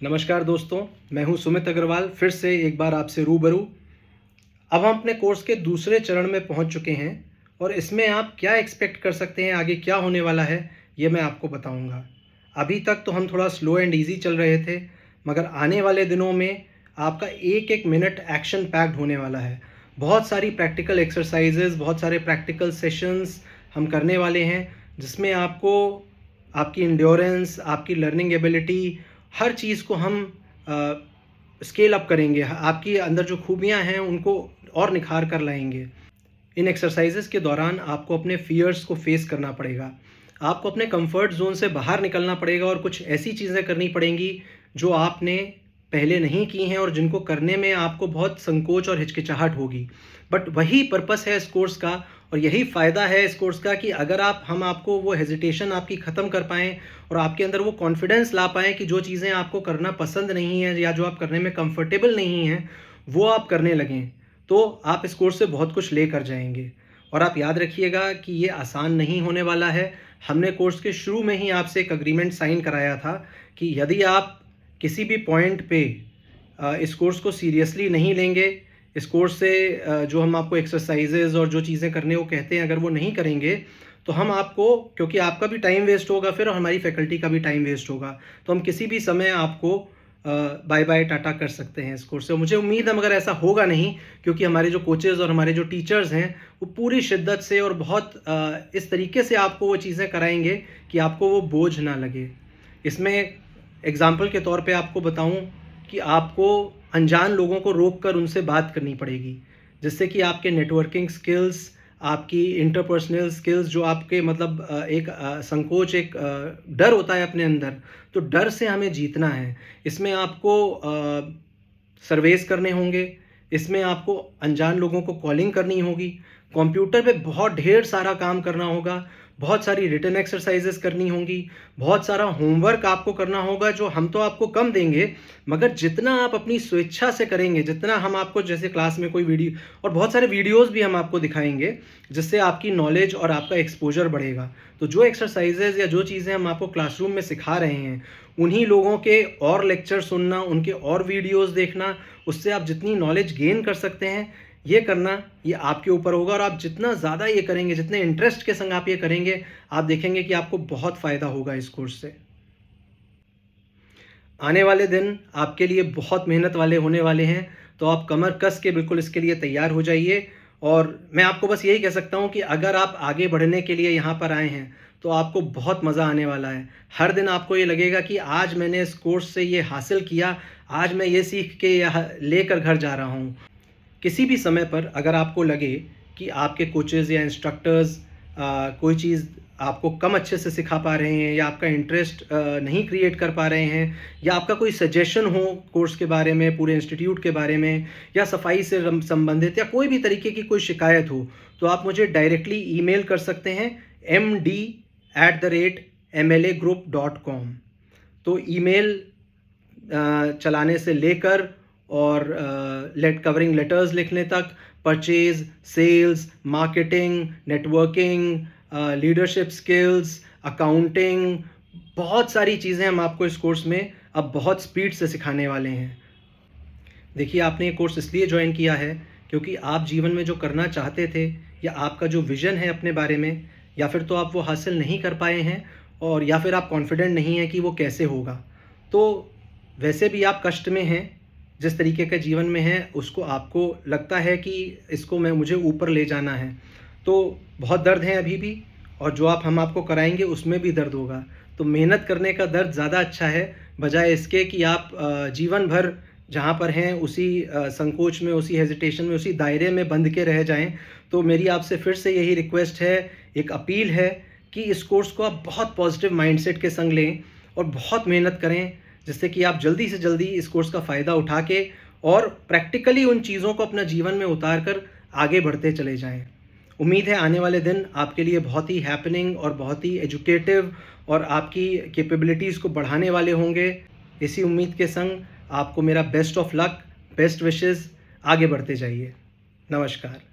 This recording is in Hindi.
नमस्कार दोस्तों, मैं हूं सुमित अग्रवाल, फिर से एक बार आपसे रूबरू। अब हम अपने कोर्स के दूसरे चरण में पहुंच चुके हैं और इसमें आप क्या एक्सपेक्ट कर सकते हैं, आगे क्या होने वाला है, ये मैं आपको बताऊंगा। अभी तक तो हम थोड़ा स्लो एंड इजी चल रहे थे, मगर आने वाले दिनों में आपका एक एक मिनट एक्शन पैक्ड होने वाला है। बहुत सारी प्रैक्टिकल एक्सरसाइजेज, बहुत सारे प्रैक्टिकल सेशंस हम करने वाले हैं, जिसमें आपको आपकी इंड्योरेंस, आपकी लर्निंग एबिलिटी, हर चीज़ को हम स्केल अप करेंगे। आपकी अंदर जो खूबियाँ हैं उनको और निखार कर लाएंगे। इन एक्सरसाइजेस के दौरान आपको अपने फियर्स को फेस करना पड़ेगा। आपको अपने कंफर्ट जोन से बाहर निकलना पड़ेगा और कुछ ऐसी चीज़ें करनी पड़ेंगी जो आपने पहले नहीं की हैं और जिनको करने में आपको बहुत संकोच और हिचकिचाहट होगी। बट वही पर्पस है इस कोर्स का और यही फ़ायदा है इस कोर्स का कि अगर हम आपको वो हेजिटेशन आपकी ख़त्म कर पाएँ और आपके अंदर वो कॉन्फिडेंस ला पाएँ कि जो चीज़ें आपको करना पसंद नहीं है या जो आप करने में कंफर्टेबल नहीं हैं, वो आप करने लगें, तो आप इस कोर्स से बहुत कुछ ले कर जाएंगे। और आप याद रखिएगा कि ये आसान नहीं होने वाला है। हमने कोर्स के शुरू में ही आपसे एक एग्रीमेंट साइन कराया था कि यदि आप किसी भी पॉइंट पे इस कोर्स को सीरियसली नहीं लेंगे, इस कोर्स से जो हम आपको एक्सरसाइजेज और जो चीज़ें करने को कहते हैं, अगर वो नहीं करेंगे, तो हम आपको, क्योंकि आपका भी टाइम वेस्ट होगा फिर और हमारी फैकल्टी का भी टाइम वेस्ट होगा, तो हम किसी भी समय आपको बाय बाय टाटा कर सकते हैं इस कोर्स से। मुझे उम्मीद है, मगर ऐसा होगा नहीं, क्योंकि हमारे जो कोचेज़ और हमारे जो टीचर्स हैं वो पूरी शिद्दत से और बहुत इस तरीके से आपको वो चीज़ें कराएंगे कि आपको वो बोझ ना लगे। इसमें एग्ज़ाम्पल के तौर पे आपको बताऊं कि आपको अनजान लोगों को रोक कर उनसे बात करनी पड़ेगी, जिससे कि आपके नेटवर्किंग स्किल्स, आपकी इंटरपर्सनल स्किल्स, जो आपके मतलब एक संकोच, एक डर होता है अपने अंदर, तो डर से हमें जीतना है। इसमें आपको सर्वेस करने होंगे, इसमें आपको अनजान लोगों को कॉलिंग करनी होगी, कंप्यूटर पे बहुत ढेर सारा काम करना होगा, बहुत सारी रिटन एक्सरसाइजेस करनी होंगी, बहुत सारा होमवर्क आपको करना होगा, जो हम तो आपको कम देंगे, मगर जितना आप अपनी स्वेच्छा से करेंगे, जितना हम आपको, जैसे क्लास में कोई वीडियो और बहुत सारे वीडियोस भी हम आपको दिखाएंगे, जिससे आपकी नॉलेज और आपका एक्सपोजर बढ़ेगा। तो जो एक्सरसाइजेज या जो चीज़ें हम आपको क्लासरूम में सिखा रहे हैं, उन्हीं लोगों के और लेक्चर सुनना, उनके और वीडियोस देखना, उससे आप जितनी नॉलेज गेन कर सकते हैं, ये करना, ये आपके ऊपर होगा। और आप जितना ज़्यादा ये करेंगे, जितने इंटरेस्ट के संग आप ये करेंगे, आप देखेंगे कि आपको बहुत फ़ायदा होगा इस कोर्स से। आने वाले दिन आपके लिए बहुत मेहनत वाले होने वाले हैं, तो आप कमर कस के बिल्कुल इसके लिए तैयार हो जाइए। और मैं आपको बस यही कह सकता हूँ कि अगर आप आगे बढ़ने के लिए यहाँ पर आए हैं, तो आपको बहुत मज़ा आने वाला है। हर दिन आपको ये लगेगा कि आज मैंने इस कोर्स से ये हासिल किया, आज मैं ये सीख के यह लेकर घर जा रहा हूँ। किसी भी समय पर अगर आपको लगे कि आपके कोचेज़ या इंस्ट्रक्टर्स कोई चीज़ आपको कम अच्छे से सिखा पा रहे हैं, या आपका इंटरेस्ट नहीं क्रिएट कर पा रहे हैं, या आपका कोई सजेशन हो कोर्स के बारे में, पूरे इंस्टीट्यूट के बारे में, या सफाई से संबंधित, या कोई भी तरीके की कोई शिकायत हो, तो आप मुझे डायरेक्टली ईमेल कर सकते हैं md@mlagroup.com। तो ईमेल चलाने से लेकर और कवरिंग लेटर्स लिखने तक, purchase, sales, marketing, networking, leadership skills, accounting, बहुत सारी चीज़ें हम आपको इस कोर्स में अब बहुत स्पीड से सिखाने वाले हैं। देखिए, आपने ये कोर्स इसलिए ज्वाइन किया है क्योंकि आप जीवन में जो करना चाहते थे, या आपका जो विज़न है अपने बारे में, या फिर तो आप वो हासिल नहीं कर पाए हैं, और या फिर आप कॉन्फिडेंट नहीं हैं कि वो कैसे होगा। तो वैसे भी आप कष्ट में हैं, जिस तरीके का जीवन में है, उसको आपको लगता है कि इसको मुझे ऊपर ले जाना है, तो बहुत दर्द है अभी भी, और जो हम आपको कराएंगे उसमें भी दर्द होगा। तो मेहनत करने का दर्द ज़्यादा अच्छा है, बजाय इसके कि आप जीवन भर जहाँ पर हैं उसी संकोच में, उसी हेजिटेशन में, उसी दायरे में बंध के रह जाएं। तो मेरी आपसे फिर से यही रिक्वेस्ट है, एक अपील है कि इस कोर्स को आप बहुत पॉजिटिव माइंडसेट के संग लें और बहुत मेहनत करें, जिससे कि आप जल्दी से जल्दी इस कोर्स का फ़ायदा उठा के और प्रैक्टिकली उन चीज़ों को अपना जीवन में उतार कर आगे बढ़ते चले जाएं। उम्मीद है आने वाले दिन आपके लिए बहुत ही हैपनिंग और बहुत ही एजुकेटिव और आपकी कैपेबिलिटीज़ को बढ़ाने वाले होंगे। इसी उम्मीद के संग आपको मेरा best of luck, best wishes. आगे बढ़ते जाइए। नमस्कार।